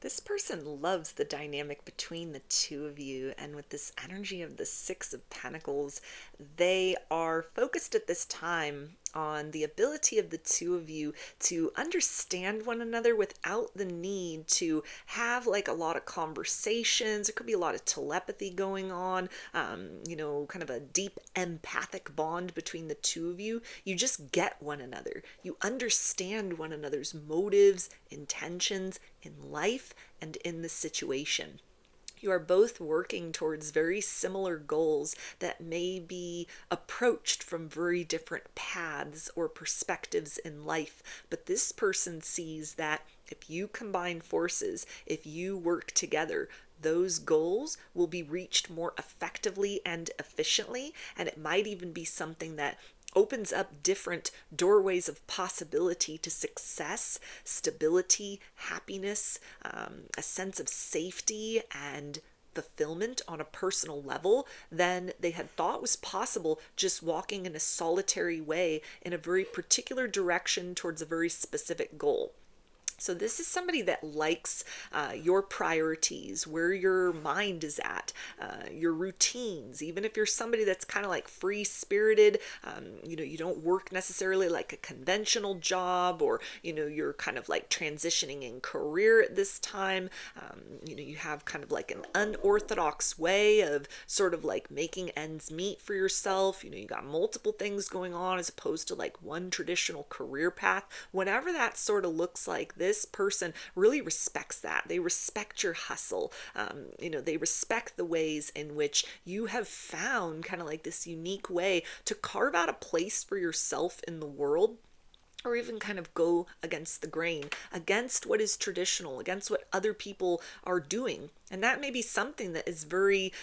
This person loves the dynamic between the two of you, and with this energy of the Six of Pentacles, they are focused at this time on the ability of the two of you to understand one another without the need to have like a lot of conversations. There could be a lot of telepathy going on, kind of a deep empathic bond between the two of you. You just get one another. You understand one another's motives, intentions in life and in the situation. You are both working towards very similar goals that may be approached from very different paths or perspectives in life. But this person sees that if you combine forces, if you work together, those goals will be reached more effectively and efficiently. And it might even be something that opens up different doorways of possibility to success, stability, happiness, a sense of safety and fulfillment on a personal level than they had thought was possible just walking in a solitary way in a very particular direction towards a very specific goal. So this is somebody that likes your priorities, where your mind is at, your routines. Even if you're somebody that's kind of like free spirited, you don't work necessarily like a conventional job, or you're kind of like transitioning in career at this time. You have kind of like an unorthodox way of sort of like making ends meet for yourself. You got multiple things going on as opposed to like one traditional career path. Whenever that sort of looks like this person really respects that. They respect your hustle. They respect the ways in which you have found kind of like this unique way to carve out a place for yourself in the world, or even kind of go against the grain, against what is traditional, against what other people are doing. And that may be something that is very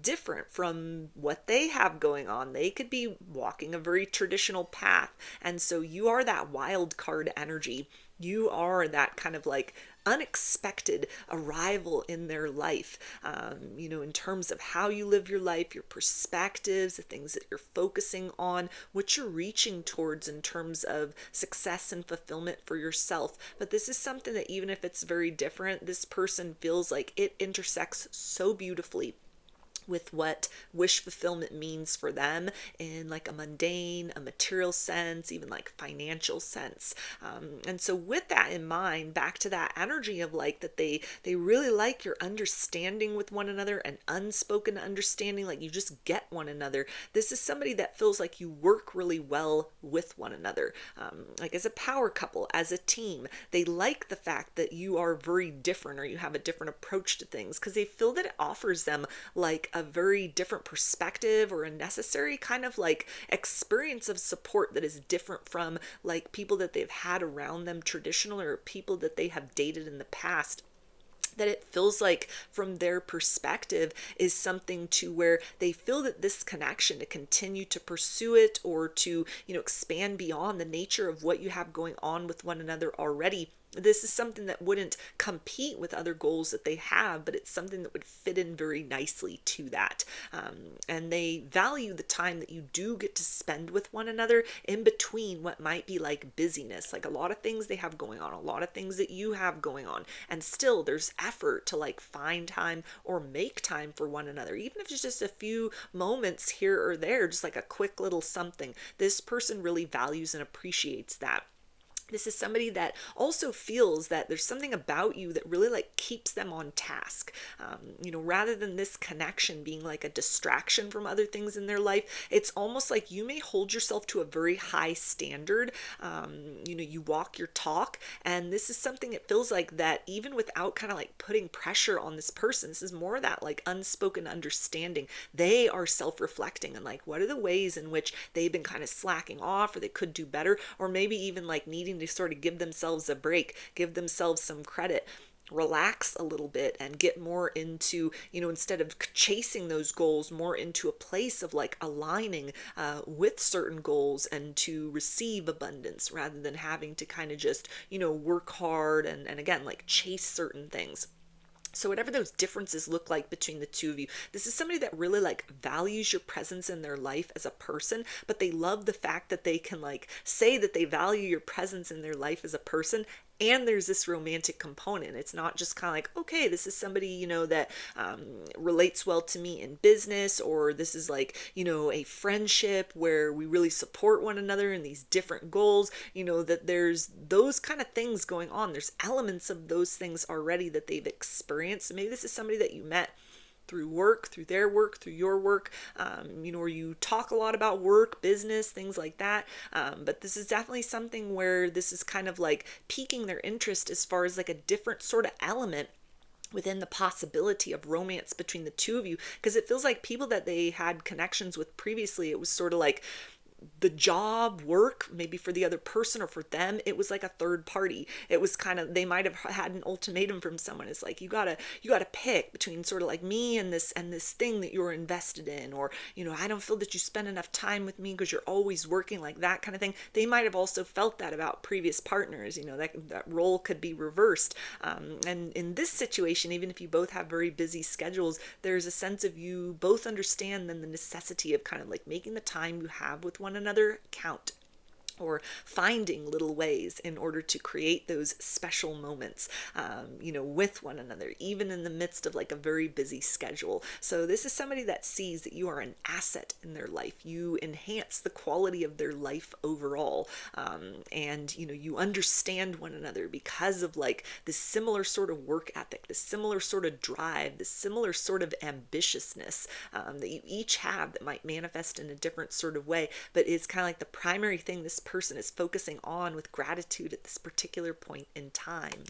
different from what they have going on. They could be walking a very traditional path. And so you are that wild card energy. You are that kind of like unexpected arrival in their life, in terms of how you live your life, your perspectives, the things that you're focusing on, what you're reaching towards in terms of success and fulfillment for yourself. But this is something that even if it's very different, this person feels like it intersects so beautifully with what wish fulfillment means for them in like a mundane, a material sense, even like financial sense. And so with that in mind, back to that energy of like that they really like your understanding with one another, an unspoken understanding, like you just get one another. This is somebody that feels like you work really well with one another, like as a power couple, as a team. They like the fact that you are very different, or you have a different approach to things, because they feel that it offers them like a very different perspective, or a necessary kind of like experience of support that is different from like people that they've had around them traditional, or people that they have dated in the past. That it feels like from their perspective is something to where they feel that this connection, to continue to pursue it, or to expand beyond the nature of what you have going on with one another already, this is something that wouldn't compete with other goals that they have, but it's something that would fit in very nicely to that. And they value the time that you do get to spend with one another in between what might be like busyness, like a lot of things they have going on, a lot of things that you have going on, and still there's effort to like find time or make time for one another, even if it's just a few moments here or there, just like a quick little something. This person really values and appreciates that. This is somebody that also feels that there's something about you that really like keeps them on task. Rather than this connection being like a distraction from other things in their life, it's almost like you may hold yourself to a very high standard. You walk your talk, and this is something it feels like that even without kind of like putting pressure on this person, this is more of that like unspoken understanding. They are self-reflecting and like, what are the ways in which they've been kind of slacking off, or they could do better, or maybe even like needing to sort of give themselves a break, give themselves some credit, relax a little bit, and get more into, instead of chasing those goals, more into a place of like aligning with certain goals, and to receive abundance rather than having to kind of just, work hard and again, like chase certain things. So whatever those differences look like between the two of you, this is somebody that really like values your presence in their life as a person, but they love the fact that they can like say that they value your presence in their life as a person And there's this romantic component. It's not just kind of like, okay, this is somebody, that relates well to me in business, or this is like, a friendship where we really support one another in these different goals, that there's those kind of things going on. There's elements of those things already that they've experienced. Maybe this is somebody that you met through work, through their work, through your work, or you talk a lot about work, business, things like that. But this is definitely something where this is kind of like piquing their interest as far as like a different sort of element within the possibility of romance between the two of you, because it feels like people that they had connections with previously, it was sort of like the job, work, maybe for the other person or for them, it was like a third party. It was kind of, they might have had an ultimatum from someone. It's like, you gotta pick between sort of like me and this thing that you're invested in, or I don't feel that you spend enough time with me because you're always working, like that kind of thing. They might have also felt that about previous partners. That role could be reversed. And in this situation, even if you both have very busy schedules, there's a sense of you both understand then the necessity of kind of like making the time you have with one another count, or finding little ways in order to create those special moments, with one another, even in the midst of like a very busy schedule. So this is somebody that sees that you are an asset in their life. You enhance the quality of their life overall. And, you understand one another because of like this similar sort of work ethic, this similar sort of drive, this similar sort of ambitiousness that you each have that might manifest in a different sort of way, but is kind of like the primary thing this person is focusing on with gratitude at this particular point in time.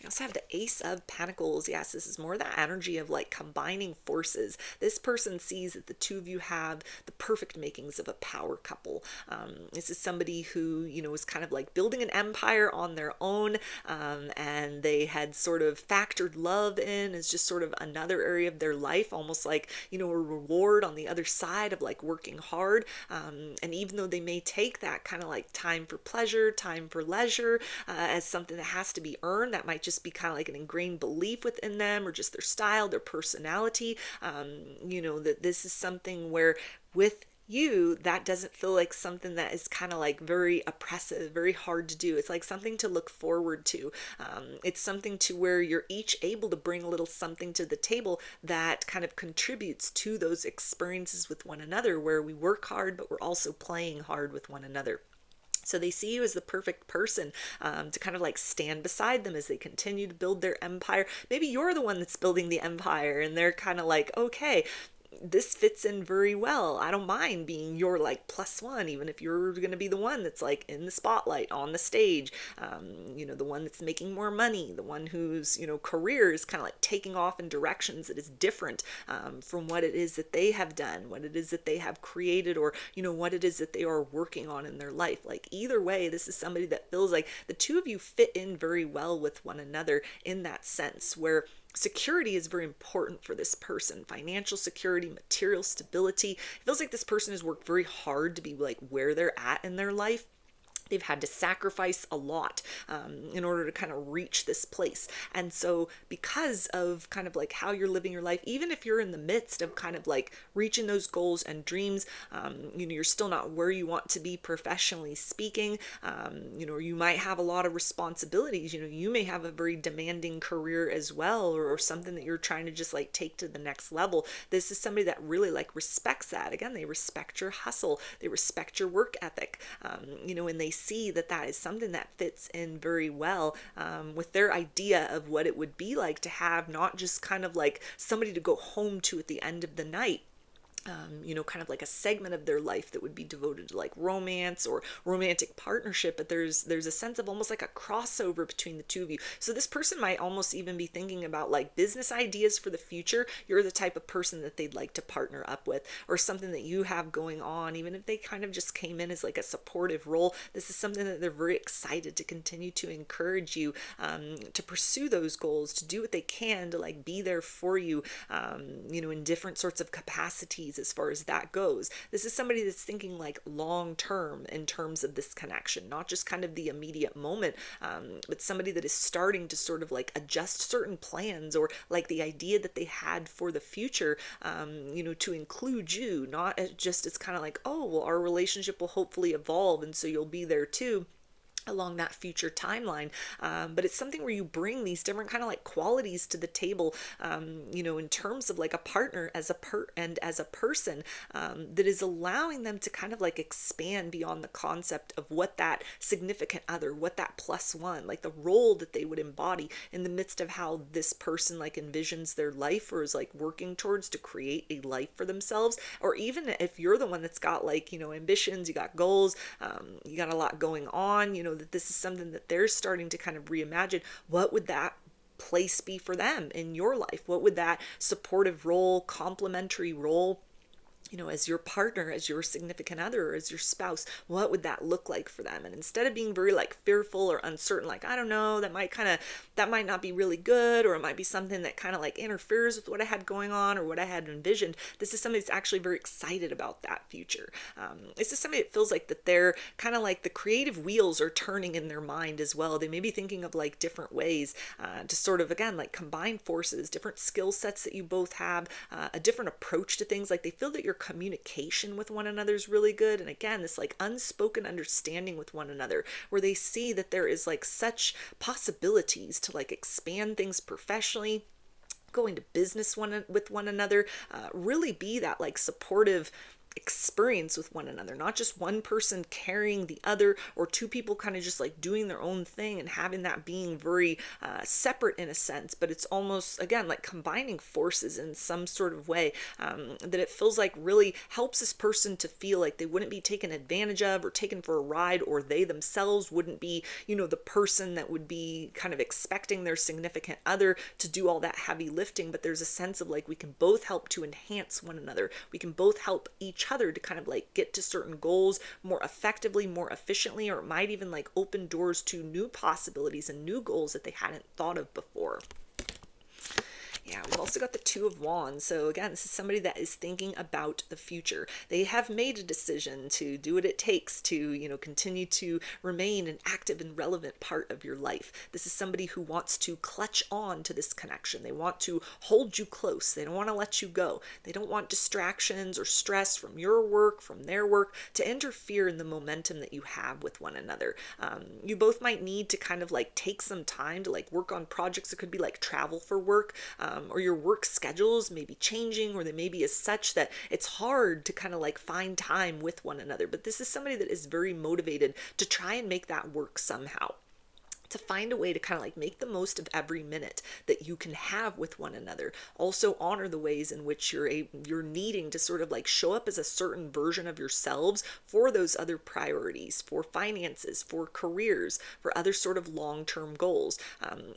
You also have the Ace of Pentacles. Yes, this is more that energy of like combining forces. This person sees that the two of you have the perfect makings of a power couple. This is somebody who, is kind of like building an empire on their own, and they had sort of factored love in as just sort of another area of their life, almost like, a reward on the other side of like working hard. And even though they may take that kind of like time for pleasure, time for leisure, as something that has to be earned, that might just be kind of like an ingrained belief within them, or just their style, their personality, that this is something where with you, that doesn't feel like something that is kind of like very oppressive, very hard to do. It's like something to look forward to. It's something to where you're each able to bring a little something to the table that kind of contributes to those experiences with one another, where we work hard, but we're also playing hard with one another. So they see you as the perfect person to kind of like stand beside them as they continue to build their empire. Maybe you're the one that's building the empire, and they're kind of like, okay, this fits in very well. I don't mind being your like plus one, even if you're going to be the one that's like in the spotlight on the stage, the one that's making more money, the one whose, career is kind of like taking off in directions that is different from what it is that they have done, what it is that they have created, or, what it is that they are working on in their life. Like either way, this is somebody that feels like the two of you fit in very well with one another in that sense, where security is very important for this person. Financial security, material stability. It feels like this person has worked very hard to be like where they're at in their life. They've had to sacrifice a lot in order to kind of reach this place. And so because of kind of like how you're living your life, even if you're in the midst of kind of like reaching those goals and dreams, you're still not where you want to be professionally speaking, or you might have a lot of responsibilities. You may have a very demanding career as well, or something that you're trying to just like take to the next level. This is somebody that really like respects that. Again, they respect your hustle. They respect your work ethic, and they see that that is something that fits in very well with their idea of what it would be like to have not just kind of like somebody to go home to at the end of the night, kind of like a segment of their life that would be devoted to like romance or romantic partnership, but there's a sense of almost like a crossover between the two of you. So this person might almost even be thinking about like business ideas for the future. You're the type of person that they'd like to partner up with, or something that you have going on, even if they kind of just came in as like a supportive role. This is something that they're very excited to continue to encourage you to pursue those goals, to do what they can to like be there for you, in different sorts of capacities as far as that goes. This is somebody that's thinking like long term in terms of this connection, not just kind of the immediate moment, but somebody that is starting to sort of like adjust certain plans, or like the idea that they had for the future, to include you, not as just as kind of like, oh, well, our relationship will hopefully evolve and so you'll be there too. along that future timeline. But it's something where you bring these different kind of like qualities to the table, in terms of like a partner as a person, that is allowing them to kind of like expand beyond the concept of what that significant other, what that plus one, like the role that they would embody in the midst of how this person like envisions their life or is like working towards to create a life for themselves. Or even if you're the one that's got like, ambitions, you got goals, you got a lot going on, that this is something that they're starting to kind of reimagine. What would that place be for them in your life? What would that supportive role, complementary role, as your partner, as your significant other, or as your spouse, what would that look like for them? And instead of being very like fearful or uncertain, like, I don't know, that might not be really good, or it might be something that kind of like interferes with what I had going on or what I had envisioned. This is somebody that's actually very excited about that future. This is somebody that feels like that they're kind of like the creative wheels are turning in their mind as well. They may be thinking of like different ways to sort of, again, like combine forces, different skill sets that you both have, a different approach to things. Like they feel that your communication with one another is really good. And again, this like unspoken understanding with one another, where they see that there is like such possibilities to like expand things professionally, going to business with one another, really be that like supportive experience with one another, not just one person carrying the other, or two people kind of just like doing their own thing and having that being very separate in a sense, but it's almost, again, like combining forces in some sort of way, that it feels like really helps this person to feel like they wouldn't be taken advantage of or taken for a ride, or they themselves wouldn't be, the person that would be kind of expecting their significant other to do all that heavy lifting. But there's a sense of like, we can both help to enhance one another. We can both help each other to kind of like get to certain goals more effectively, more efficiently, or it might even like open doors to new possibilities and new goals that they hadn't thought of before. Yeah, we've also got the Two of Wands. So again, this is somebody that is thinking about the future. They have made a decision to do what it takes to, continue to remain an active and relevant part of your life. This is somebody who wants to clutch on to this connection. They want to hold you close. They don't want to let you go. They don't want distractions or stress from your work, from their work, to interfere in the momentum that you have with one another. You both might need to kind of like take some time to like work on projects. It could be like travel for work, or your work schedules may be changing, or they may be as such that it's hard to kind of like find time with one another. But this is somebody that is very motivated to try and make that work somehow, to find a way to kind of like make the most of every minute that you can have with one another. Also honor the ways in which you're needing to sort of like show up as a certain version of yourselves for those other priorities, for finances, for careers, for other sort of long-term goals.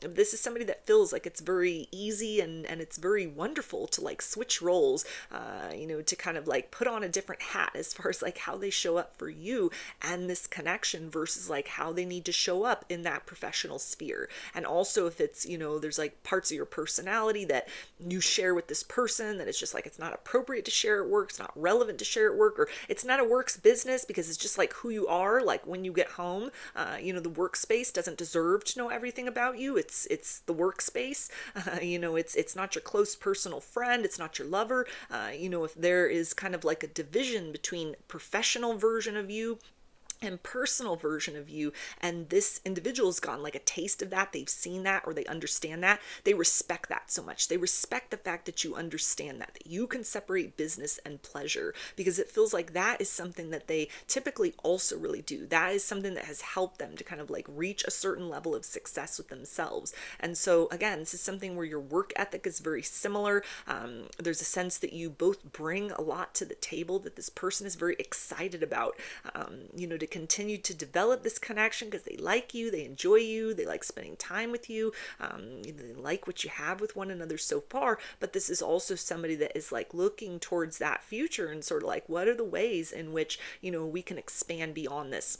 This is somebody that feels like it's very easy and it's very wonderful to like switch roles, to kind of like put on a different hat as far as like how they show up for you and this connection versus like how they need to show up in that professional sphere. And also if it's, there's like parts of your personality that you share with this person that it's just like, it's not appropriate to share at work, it's not relevant to share at work, or it's not a work's business because it's just like who you are. Like when you get home, the workspace doesn't deserve to know everything about you. It's the workspace. It's not your close personal friend. It's not your lover. If there is kind of like a division between professional version of you and personal version of you, and this individual's gotten like a taste of that, they've seen that, or they understand that, they respect that so much. They respect the fact that you understand that you can separate business and pleasure, because it feels like that is something that they typically also really do. That is something that has helped them to kind of like reach a certain level of success with themselves. And so again, this is something where your work ethic is very similar. There's a sense that you both bring a lot to the table that this person is very excited about, to continue to develop this connection because they like you, they enjoy you, they like spending time with you, they like what you have with one another so far. But this is also somebody that is like looking towards that future and sort of like, what are the ways in which, we can expand beyond this?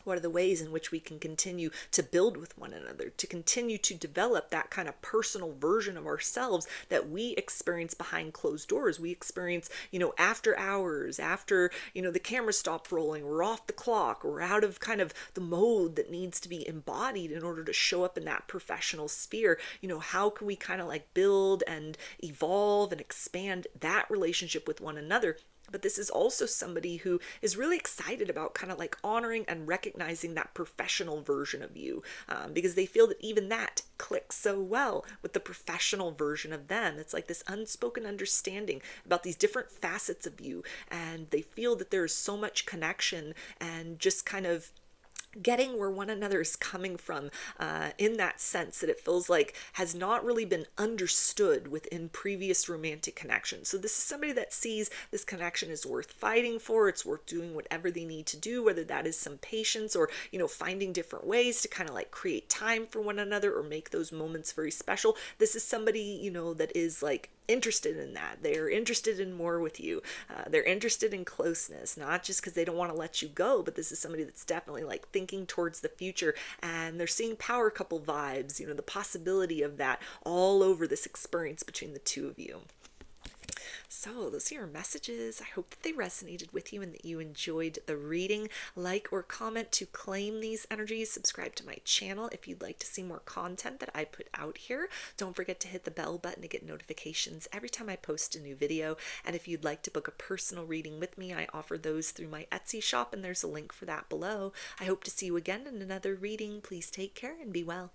What are the ways in which we can continue to build with one another, to continue to develop that kind of personal version of ourselves that we experience behind closed doors? We experience, after hours, after, the camera stopped rolling, we're off the clock, we're out of kind of the mode that needs to be embodied in order to show up in that professional sphere. How can we kind of like build and evolve and expand that relationship with one another But this is also somebody who is really excited about kind of like honoring and recognizing that professional version of you, because they feel that even that clicks so well with the professional version of them. It's like this unspoken understanding about these different facets of you, and they feel that there is so much connection and just kind of getting where one another is coming from, in that sense that it feels like has not really been understood within previous romantic connections. So this is somebody that sees this connection is worth fighting for. It's worth doing whatever they need to do, whether that is some patience or, finding different ways to kind of like create time for one another or make those moments very special. This is somebody, that is like interested in that. They're interested in more with you. They're interested in closeness, not just because they don't want to let you go, but this is somebody that's definitely like thinking towards the future, and they're seeing power couple vibes, the possibility of that all over this experience between the two of you. So those are your messages. I hope that they resonated with you and that you enjoyed the reading. Like or comment to claim these energies. Subscribe to my channel if you'd like to see more content that I put out here. Don't forget to hit the bell button to get notifications every time I post a new video. And if you'd like to book a personal reading with me, I offer those through my Etsy shop, and there's a link for that below. I hope to see you again in another reading. Please take care and be well.